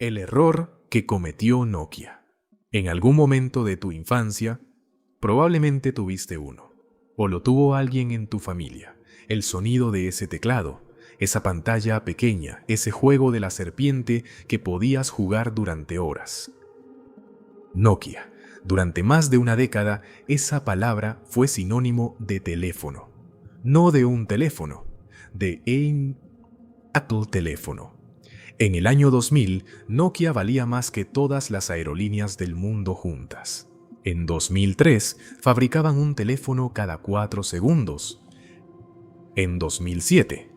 El error que cometió Nokia. En algún momento de tu infancia, probablemente tuviste uno, o lo tuvo alguien en tu familia. El sonido de ese teclado, esa pantalla pequeña, ese juego de la serpiente que podías jugar durante horas. Nokia. Durante más de una década, esa palabra fue sinónimo de teléfono. No de un teléfono, de un Apple teléfono. En el año 2000, Nokia valía más que todas las aerolíneas del mundo juntas. En 2003, fabricaban un teléfono cada 4 segundos. En 2007,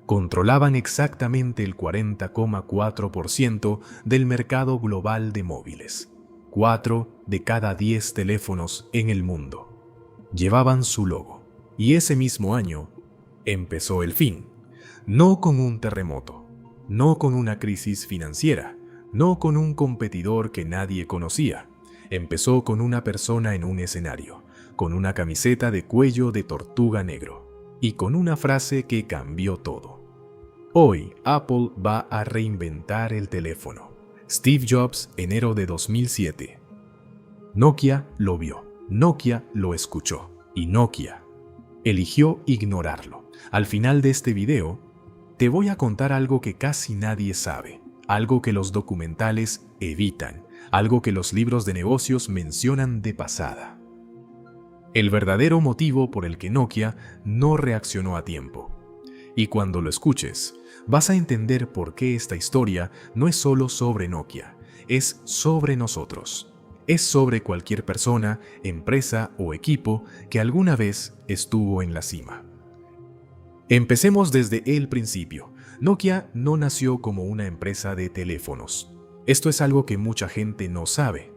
controlaban exactamente el 40,4% del mercado global de móviles. 4 de cada 10 teléfonos en el mundo llevaban su logo. Y ese mismo año empezó el fin. No con un terremoto, no con una crisis financiera, no con un competidor que nadie conocía. Empezó con una persona en un escenario, con una camiseta de cuello de tortuga negro y con una frase que cambió todo. Hoy Apple va a reinventar el teléfono. Steve Jobs, enero de 2007. Nokia lo vio, Nokia lo escuchó y Nokia eligió ignorarlo. Al final de este video, te voy a contar algo que casi nadie sabe, algo que los documentales evitan, algo que los libros de negocios mencionan de pasada. El verdadero motivo por el que Nokia no reaccionó a tiempo. Y cuando lo escuches, vas a entender por qué esta historia no es solo sobre Nokia, es sobre nosotros. Es sobre cualquier persona, empresa o equipo que alguna vez estuvo en la cima. Empecemos desde el principio. Nokia no nació como una empresa de teléfonos. Esto es algo que mucha gente no sabe.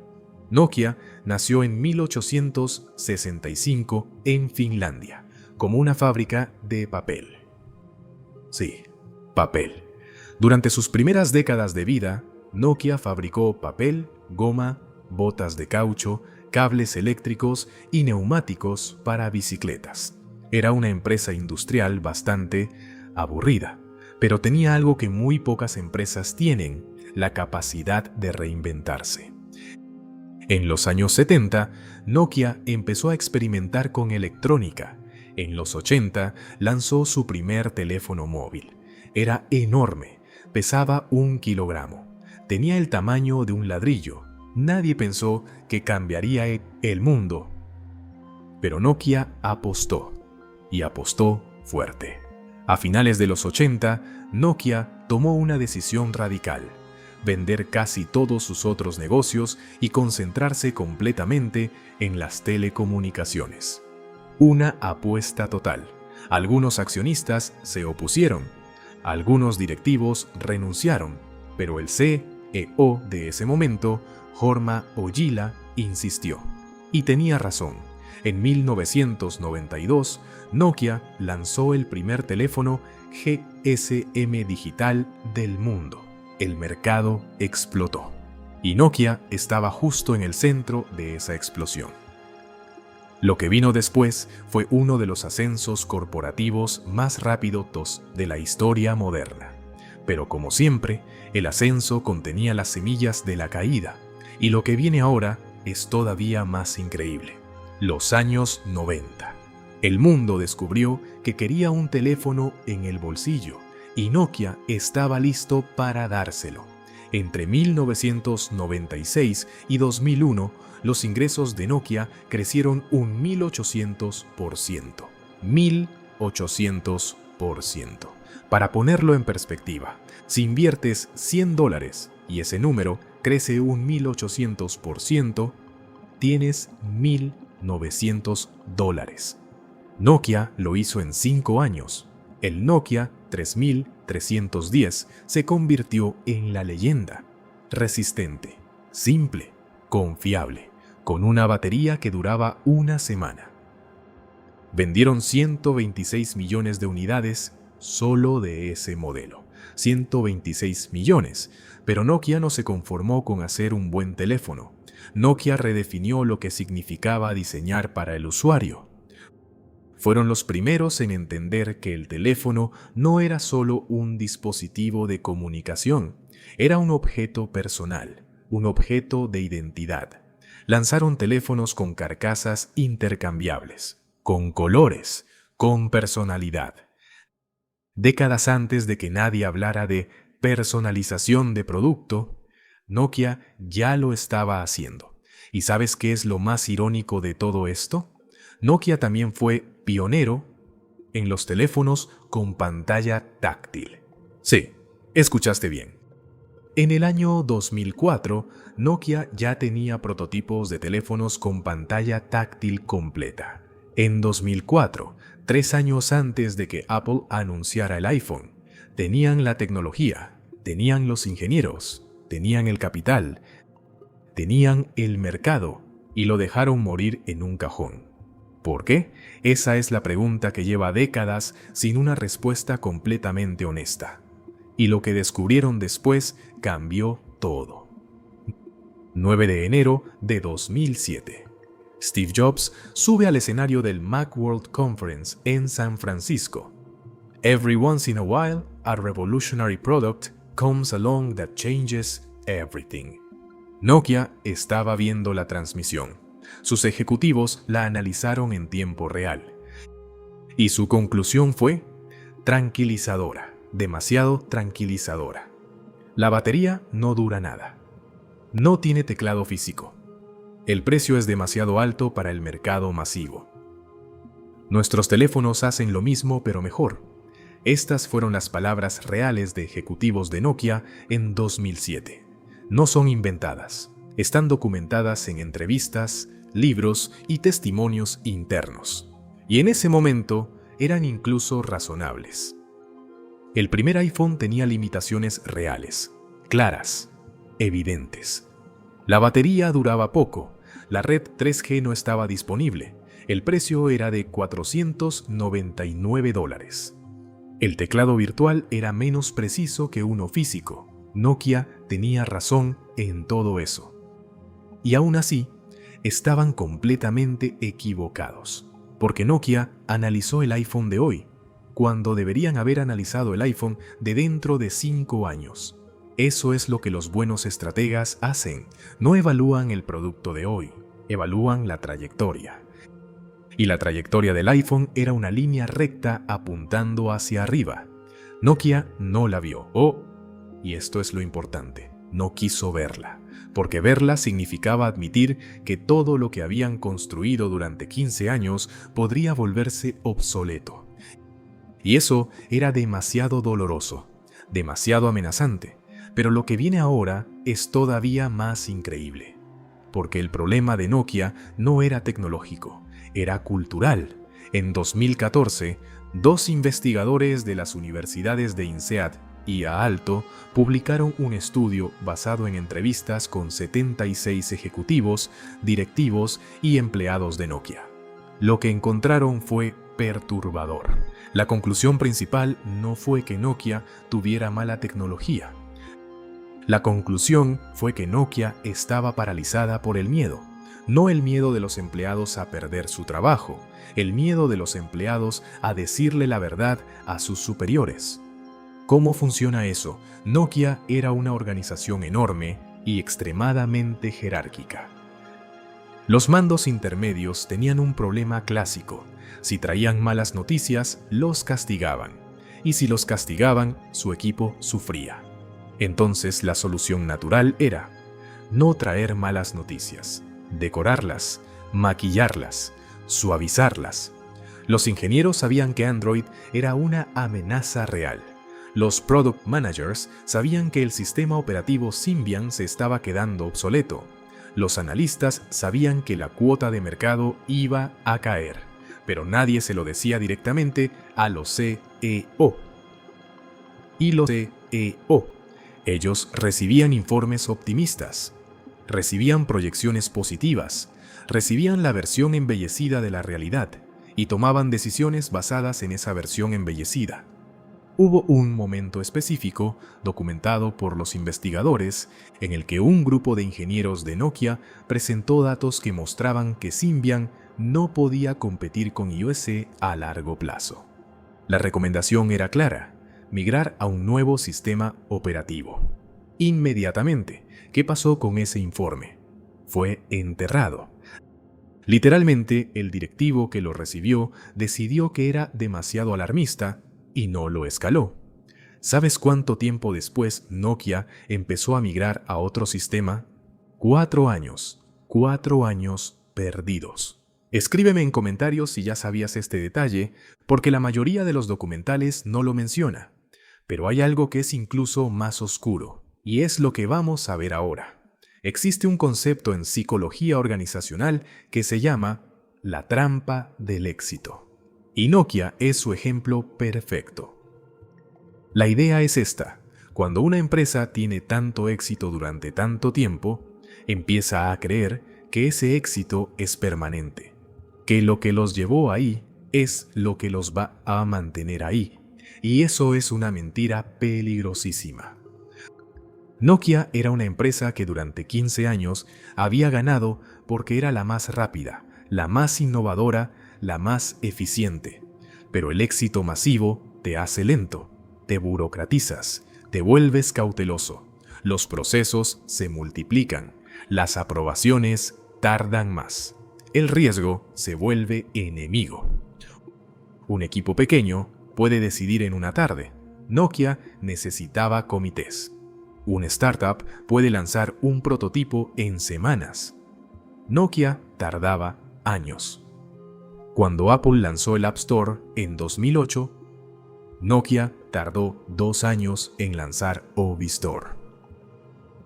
Nokia nació en 1865 en Finlandia, como una fábrica de papel. Sí, papel. Durante sus primeras décadas de vida, Nokia fabricó papel, goma, botas de caucho, cables eléctricos y neumáticos para bicicletas. Era una empresa industrial bastante aburrida, pero tenía algo que muy pocas empresas tienen: la capacidad de reinventarse. En los años 70, Nokia empezó a experimentar con electrónica. En los 80, lanzó su primer teléfono móvil. Era enorme, pesaba 1 kilogramo, tenía el tamaño de un ladrillo. Nadie pensó que cambiaría el mundo. Pero Nokia apostó, y apostó fuerte. A finales de los 80, Nokia tomó una decisión radical: vender casi todos sus otros negocios y concentrarse completamente en las telecomunicaciones. Una apuesta total. Algunos accionistas se opusieron, algunos directivos renunciaron, pero el CEO de ese momento, Jorma Ollila, insistió. Y tenía razón. En 1992, Nokia lanzó el primer teléfono GSM digital del mundo. El mercado explotó. Y Nokia estaba justo en el centro de esa explosión. Lo que vino después fue uno de los ascensos corporativos más rápidos de la historia moderna. Pero como siempre, el ascenso contenía las semillas de la caída. Y lo que viene ahora es todavía más increíble. Los años 90. El mundo descubrió que quería un teléfono en el bolsillo y Nokia estaba listo para dárselo. Entre 1996 y 2001, los ingresos de Nokia crecieron un 1800%. 1800%. Para ponerlo en perspectiva, si inviertes $100 y ese número crece un 1800%, tienes $1,900. Nokia lo hizo en 5 años. El Nokia 3310 se convirtió en la leyenda. Resistente, simple, confiable, con una batería que duraba una semana. Vendieron 126 millones de unidades solo de ese modelo. 126 millones, pero Nokia no se conformó con hacer un buen teléfono. Nokia redefinió lo que significaba diseñar para el usuario. Fueron los primeros en entender que el teléfono no era solo un dispositivo de comunicación, Era un objeto personal, un objeto de identidad. Lanzaron teléfonos con carcasas intercambiables, con colores, con personalidad. Décadas antes de que nadie hablara de personalización de producto, Nokia ya lo estaba haciendo. ¿Y sabes qué es lo más irónico de todo esto? Nokia también fue pionero en los teléfonos con pantalla táctil. Sí, escuchaste bien. En el año 2004, Nokia ya tenía prototipos de teléfonos con pantalla táctil completa. En 2004, 3 años antes de que Apple anunciara el iPhone, tenían la tecnología, tenían los ingenieros, tenían el capital, tenían el mercado y lo dejaron morir en un cajón. ¿Por qué? Esa es la pregunta que lleva décadas sin una respuesta completamente honesta. Y lo que descubrieron después cambió todo. 9 de enero de 2007. Steve Jobs sube al escenario del Macworld Conference en San Francisco. Every once in a while, a revolutionary product comes along that changes everything. Nokia estaba viendo la transmisión. Sus ejecutivos la analizaron en tiempo real. Y su conclusión fue tranquilizadora, demasiado tranquilizadora. La batería no dura nada. No tiene teclado físico. El precio es demasiado alto para el mercado masivo. Nuestros teléfonos hacen lo mismo pero mejor. Estas fueron las palabras reales de ejecutivos de Nokia en 2007. No son inventadas. Están documentadas en entrevistas, libros y testimonios internos. Y en ese momento eran incluso razonables. El primer iPhone tenía limitaciones reales, claras, evidentes. La batería duraba poco, la red 3G no estaba disponible, el precio era de $499. El teclado virtual era menos preciso que uno físico. Nokia tenía razón en todo eso. Y aún así, estaban completamente equivocados, porque Nokia analizó el iPhone de hoy, cuando deberían haber analizado el iPhone de dentro de 5 años. Eso es lo que los buenos estrategas hacen. No evalúan el producto de hoy, evalúan la trayectoria. Y la trayectoria del iPhone era una línea recta apuntando hacia arriba. Nokia no la vio, y esto es lo importante, no quiso verla, porque verla significaba admitir que todo lo que habían construido durante 15 años podría volverse obsoleto. Y eso era demasiado doloroso, demasiado amenazante, pero lo que viene ahora es todavía más increíble, porque el problema de Nokia no era tecnológico, era cultural. En 2014, 2 investigadores de las universidades de INSEAD y Aalto publicaron un estudio basado en entrevistas con 76 ejecutivos, directivos y empleados de Nokia. Lo que encontraron fue perturbador. La conclusión principal no fue que Nokia tuviera mala tecnología. La conclusión fue que Nokia estaba paralizada por el miedo. No el miedo de los empleados a perder su trabajo, el miedo de los empleados a decirle la verdad a sus superiores. ¿Cómo funciona eso? Nokia era una organización enorme y extremadamente jerárquica. Los mandos intermedios tenían un problema clásico. Si traían malas noticias, los castigaban. Y si los castigaban, su equipo sufría. Entonces la solución natural era no traer malas noticias, decorarlas, maquillarlas, suavizarlas. Los ingenieros sabían que Android era una amenaza real. Los product managers sabían que el sistema operativo Symbian se estaba quedando obsoleto. Los analistas sabían que la cuota de mercado iba a caer, pero nadie se lo decía directamente a los CEO. Y los CEO, ellos recibían informes optimistas, recibían proyecciones positivas, recibían la versión embellecida de la realidad y tomaban decisiones basadas en esa versión embellecida. Hubo un momento específico, documentado por los investigadores, en el que un grupo de ingenieros de Nokia presentó datos que mostraban que Symbian no podía competir con iOS a largo plazo. La recomendación era clara: migrar a un nuevo sistema operativo. Inmediatamente, ¿qué pasó con ese informe? Fue enterrado. Literalmente, el directivo que lo recibió decidió que era demasiado alarmista y no lo escaló. ¿Sabes cuánto tiempo después Nokia empezó a migrar a otro sistema? 4 años. 4 años perdidos. Escríbeme en comentarios si ya sabías este detalle, porque la mayoría de los documentales no lo menciona. Pero hay algo que es incluso más oscuro, y es lo que vamos a ver ahora. Existe un concepto en psicología organizacional que se llama la trampa del éxito. Y Nokia es su ejemplo perfecto. La idea es esta: cuando una empresa tiene tanto éxito durante tanto tiempo, empieza a creer que ese éxito es permanente, que lo que los llevó ahí es lo que los va a mantener ahí. Y eso es una mentira peligrosísima. Nokia era una empresa que durante 15 años había ganado porque era la más rápida, la más innovadora, la más eficiente. Pero el éxito masivo te hace lento, te burocratizas, te vuelves cauteloso. Los procesos se multiplican, las aprobaciones tardan más. El riesgo se vuelve enemigo. Un equipo pequeño puede decidir en una tarde. Nokia necesitaba comités. Un startup puede lanzar un prototipo en semanas. Nokia tardaba años. Cuando Apple lanzó el App Store en 2008, Nokia tardó 2 años en lanzar OV Store.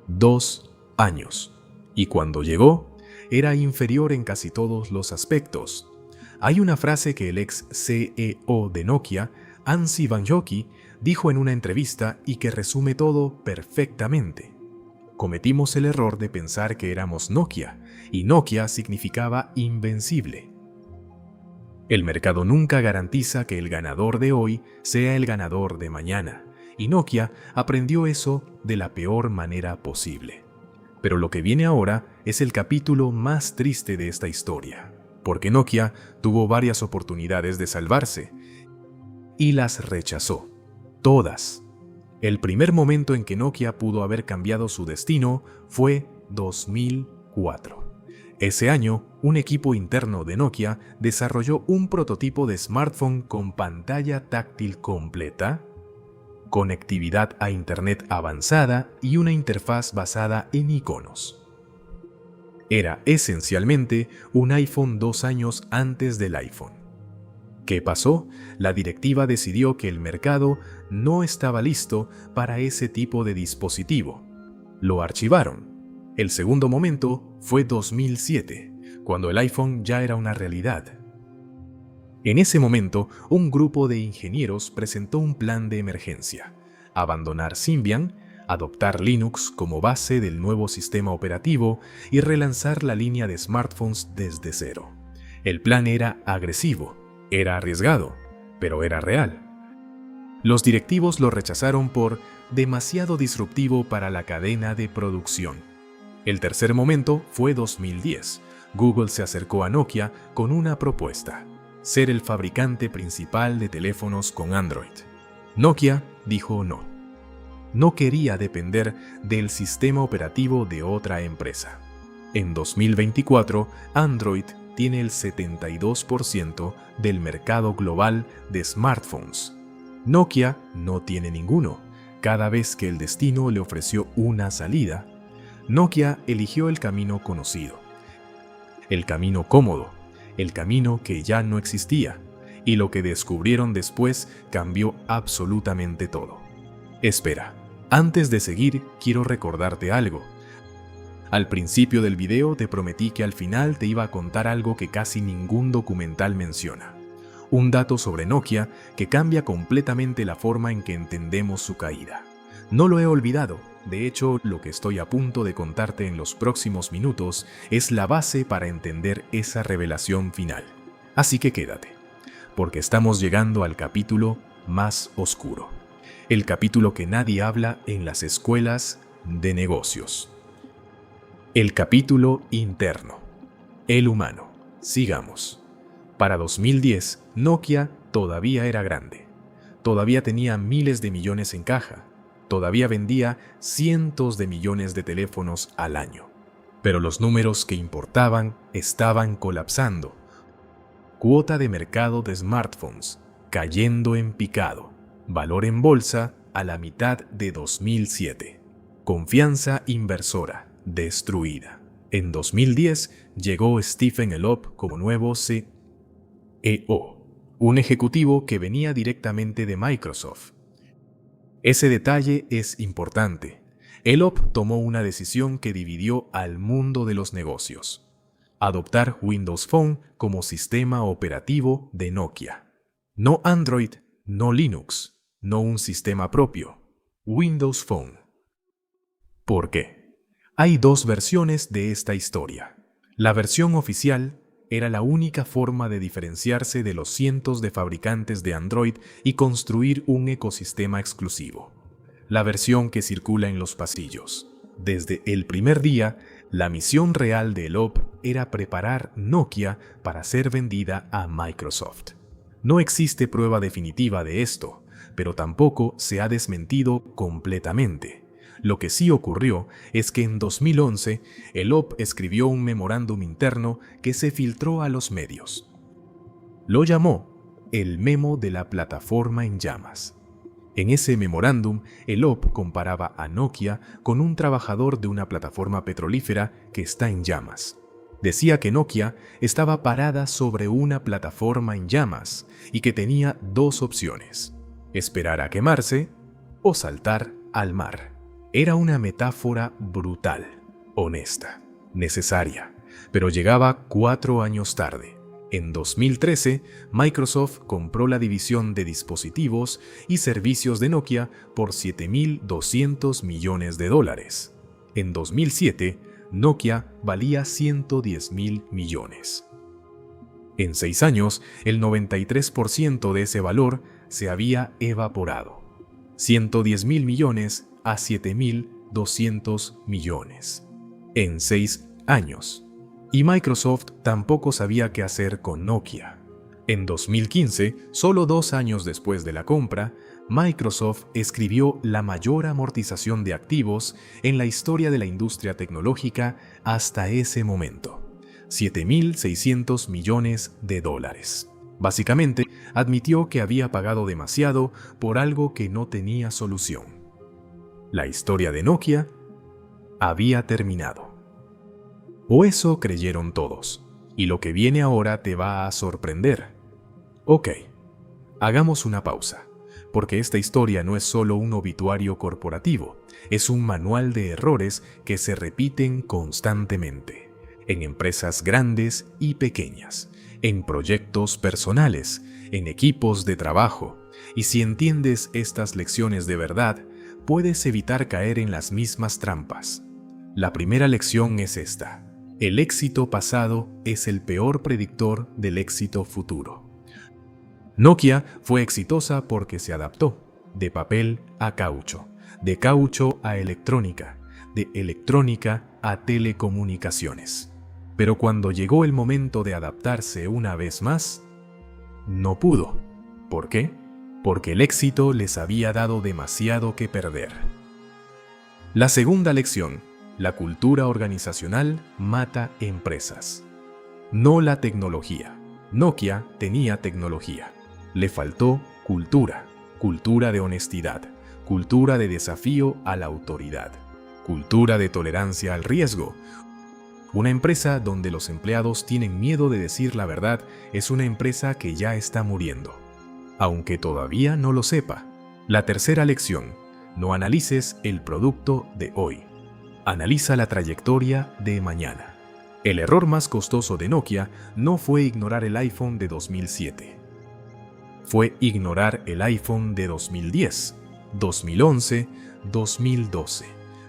2 años. Y cuando llegó, era inferior en casi todos los aspectos. Hay una frase que el ex CEO de Nokia, Anssi Vanjoki, dijo en una entrevista y que resume todo perfectamente. Cometimos el error de pensar que éramos Nokia, y Nokia significaba invencible. El mercado nunca garantiza que el ganador de hoy sea el ganador de mañana, y Nokia aprendió eso de la peor manera posible. Pero lo que viene ahora es el capítulo más triste de esta historia, porque Nokia tuvo varias oportunidades de salvarse y las rechazó. Todas. El primer momento en que Nokia pudo haber cambiado su destino fue 2004. Ese año, un equipo interno de Nokia desarrolló un prototipo de smartphone con pantalla táctil completa, conectividad a Internet avanzada y una interfaz basada en iconos. Era esencialmente un iPhone 2 años antes del iPhone. ¿Qué pasó? La directiva decidió que el mercado no estaba listo para ese tipo de dispositivo. Lo archivaron. El segundo momento fue 2007, cuando el iPhone ya era una realidad. En ese momento, un grupo de ingenieros presentó un plan de emergencia: abandonar Symbian, adoptar Linux como base del nuevo sistema operativo y relanzar la línea de smartphones desde cero. El plan era agresivo, era arriesgado, pero era real. Los directivos lo rechazaron por demasiado disruptivo para la cadena de producción. El tercer momento fue 2010. Google se acercó a Nokia con una propuesta: ser el fabricante principal de teléfonos con Android. Nokia dijo no. No quería depender del sistema operativo de otra empresa. En 2024, Android tiene el 72% del mercado global de smartphones. Nokia no tiene ninguno. Cada vez que el destino le ofreció una salida, Nokia eligió el camino conocido, el camino cómodo, el camino que ya no existía, y lo que descubrieron después cambió absolutamente todo. Espera, antes de seguir, quiero recordarte algo. Al principio del video te prometí que al final te iba a contar algo que casi ningún documental menciona. Un dato sobre Nokia que cambia completamente la forma en que entendemos su caída. No lo he olvidado. De hecho, lo que estoy a punto de contarte en los próximos minutos es la base para entender esa revelación final. Así que quédate, porque estamos llegando al capítulo más oscuro. El capítulo que nadie habla en las escuelas de negocios. El capítulo interno. El humano. Sigamos. Para 2010, Nokia todavía era grande. Todavía tenía miles de millones en caja. Todavía vendía cientos de millones de teléfonos al año. Pero los números que importaban estaban colapsando. Cuota de mercado de smartphones cayendo en picado. Valor en bolsa a la mitad de 2007. Confianza inversora destruida. En 2010 llegó Stephen Elop como nuevo CEO, un ejecutivo que venía directamente de Microsoft. Ese detalle es importante. Elop tomó una decisión que dividió al mundo de los negocios: adoptar Windows Phone como sistema operativo de Nokia. No Android, no Linux, no un sistema propio. Windows Phone. ¿Por qué? Hay dos versiones de esta historia. La versión oficial era la única forma de diferenciarse de los cientos de fabricantes de Android y construir un ecosistema exclusivo. La versión que circula en los pasillos. Desde el primer día, la misión real de Elop era preparar Nokia para ser vendida a Microsoft. No existe prueba definitiva de esto, pero tampoco se ha desmentido completamente. Lo que sí ocurrió es que en 2011, Elop escribió un memorándum interno que se filtró a los medios. Lo llamó el memo de la plataforma en llamas. En ese memorándum, Elop comparaba a Nokia con un trabajador de una plataforma petrolífera que está en llamas. Decía que Nokia estaba parada sobre una plataforma en llamas y que tenía dos opciones: esperar a quemarse o saltar al mar. Era una metáfora brutal, honesta, necesaria, pero llegaba 4 años tarde. En 2013, Microsoft compró la división de dispositivos y servicios de Nokia por $7.200 millones. En 2007, Nokia valía $110.000 millones. En 6 años, el 93% de ese valor se había evaporado. $110.000 millones a $7.200 millones. En 6 años. Y Microsoft tampoco sabía qué hacer con Nokia. En 2015, solo 2 años después de la compra, Microsoft escribió la mayor amortización de activos en la historia de la industria tecnológica hasta ese momento: $7.600 millones. Básicamente, admitió que había pagado demasiado por algo que no tenía solución. La historia de Nokia había terminado. O eso creyeron todos, y lo que viene ahora te va a sorprender. Ok, hagamos una pausa, porque esta historia no es solo un obituario corporativo, es un manual de errores que se repiten constantemente, en empresas grandes y pequeñas, en proyectos personales, en equipos de trabajo, y si entiendes estas lecciones de verdad, puedes evitar caer en las mismas trampas. La primera lección es esta: el éxito pasado es el peor predictor del éxito futuro. Nokia fue exitosa porque se adaptó, de papel a caucho, de caucho a electrónica, de electrónica a telecomunicaciones. Pero cuando llegó el momento de adaptarse una vez más, no pudo. ¿Por qué? Porque el éxito les había dado demasiado que perder. La segunda lección: la cultura organizacional mata empresas. No la tecnología. Nokia tenía tecnología. Le faltó cultura. Cultura de honestidad. Cultura de desafío a la autoridad. Cultura de tolerancia al riesgo. Una empresa donde los empleados tienen miedo de decir la verdad es una empresa que ya está muriendo, aunque todavía no lo sepa. La tercera lección: no analices el producto de hoy. Analiza la trayectoria de mañana. El error más costoso de Nokia no fue ignorar el iPhone de 2007. Fue ignorar el iPhone de 2010, 2011, 2012.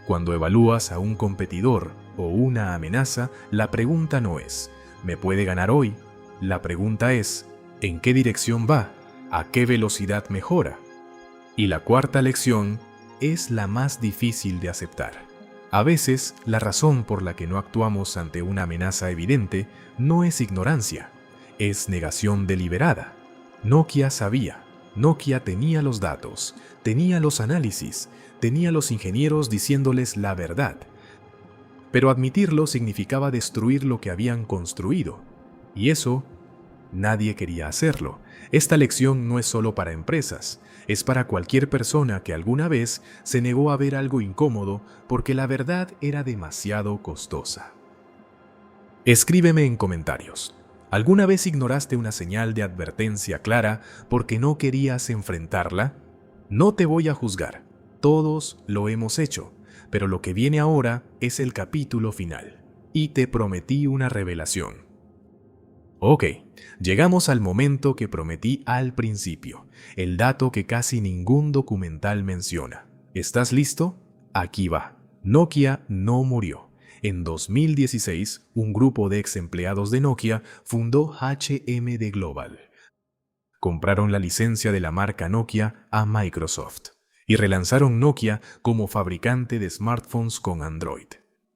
Cuando evalúas a un competidor o una amenaza, la pregunta no es ¿me puede ganar hoy? La pregunta es ¿en qué dirección va? ¿A qué velocidad mejora? Y la cuarta lección es la más difícil de aceptar. A veces, la razón por la que no actuamos ante una amenaza evidente no es ignorancia, es negación deliberada. Nokia sabía, Nokia tenía los datos, tenía los análisis, tenía los ingenieros diciéndoles la verdad. Pero admitirlo significaba destruir lo que habían construido. Y eso, nadie quería hacerlo. Esta lección no es solo para empresas, es para cualquier persona que alguna vez se negó a ver algo incómodo porque la verdad era demasiado costosa. Escríbeme en comentarios. ¿Alguna vez ignoraste una señal de advertencia clara porque no querías enfrentarla? No te voy a juzgar. Todos lo hemos hecho, pero lo que viene ahora es el capítulo final. Y te prometí una revelación. Ok, llegamos al momento que prometí al principio, el dato que casi ningún documental menciona. ¿Estás listo? Aquí va. Nokia no murió. En 2016, un grupo de ex empleados de Nokia fundó HMD Global. Compraron la licencia de la marca Nokia a Microsoft y relanzaron Nokia como fabricante de smartphones con Android.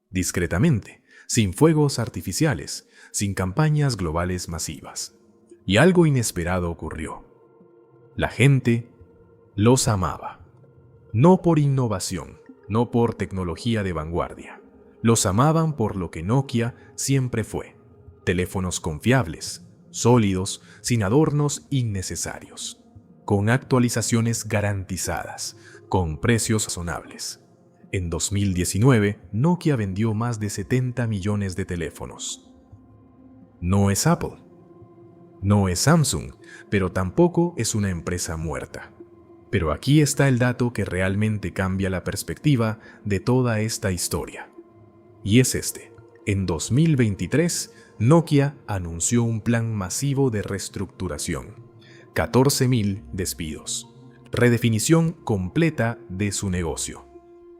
Discretamente, sin fuegos artificiales, sin campañas globales masivas. Y algo inesperado ocurrió. La gente los amaba. No por innovación, no por tecnología de vanguardia. Los amaban por lo que Nokia siempre fue. Teléfonos confiables, sólidos, sin adornos innecesarios, con actualizaciones garantizadas, con precios razonables. En 2019, Nokia vendió más de 70 millones de teléfonos. No es Apple, no es Samsung, pero tampoco es una empresa muerta. Pero aquí está el dato que realmente cambia la perspectiva de toda esta historia. Y es este. En 2023, Nokia anunció un plan masivo de reestructuración. 14.000 despidos. Redefinición completa de su negocio.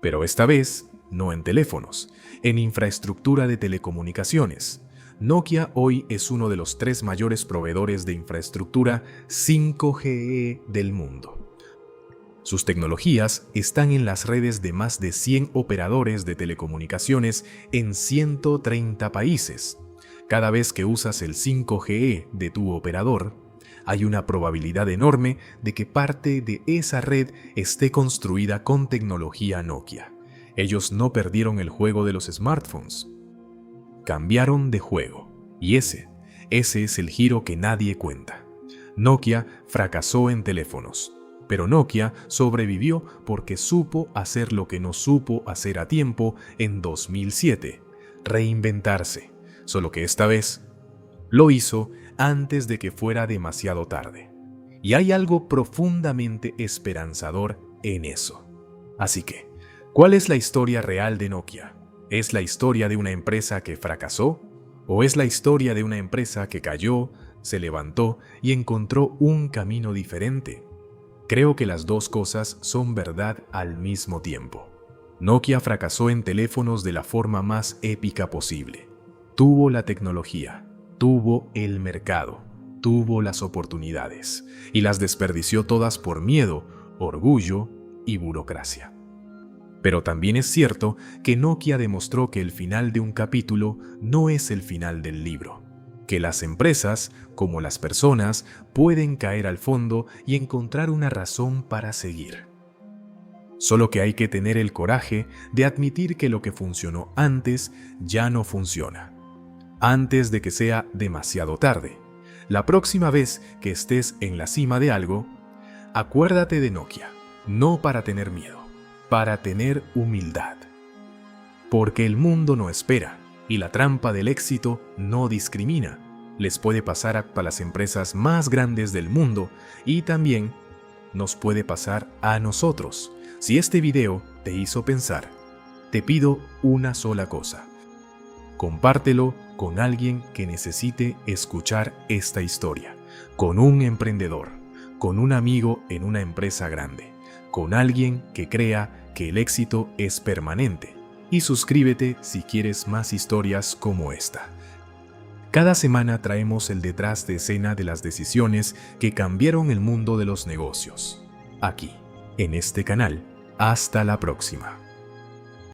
Pero esta vez, no en teléfonos, en infraestructura de telecomunicaciones. Nokia hoy es uno de los 3 mayores proveedores de infraestructura 5G del mundo. Sus tecnologías están en las redes de más de 100 operadores de telecomunicaciones en 130 países. Cada vez que usas el 5G de tu operador, hay una probabilidad enorme de que parte de esa red esté construida con tecnología Nokia. Ellos no perdieron el juego de los smartphones. Cambiaron de juego. Y ese es el giro que nadie cuenta. Nokia fracasó en teléfonos. Pero Nokia sobrevivió porque supo hacer lo que no supo hacer a tiempo en 2007, reinventarse, solo que esta vez lo hizo antes de que fuera demasiado tarde. Y hay algo profundamente esperanzador en eso. Así que, ¿cuál es la historia real de Nokia? ¿Es la historia de una empresa que fracasó? ¿O es la historia de una empresa que cayó, se levantó y encontró un camino diferente? Creo que las dos cosas son verdad al mismo tiempo. Nokia fracasó en teléfonos de la forma más épica posible. Tuvo la tecnología, tuvo el mercado, tuvo las oportunidades y las desperdició todas por miedo, orgullo y burocracia. Pero también es cierto que Nokia demostró que el final de un capítulo no es el final del libro. Que las empresas, como las personas, pueden caer al fondo y encontrar una razón para seguir. Solo que hay que tener el coraje de admitir que lo que funcionó antes ya no funciona. Antes de que sea demasiado tarde. La próxima vez que estés en la cima de algo, acuérdate de Nokia, no para tener miedo, para tener humildad. Porque el mundo no espera. Y la trampa del éxito no discrimina. Les puede pasar a las empresas más grandes del mundo y también nos puede pasar a nosotros. Si este video te hizo pensar, te pido una sola cosa. Compártelo con alguien que necesite escuchar esta historia, con un emprendedor, con un amigo en una empresa grande, con alguien que crea que el éxito es permanente. Y suscríbete si quieres más historias como esta. Cada semana traemos el detrás de escena de las decisiones que cambiaron el mundo de los negocios. Aquí, en este canal. Hasta la próxima.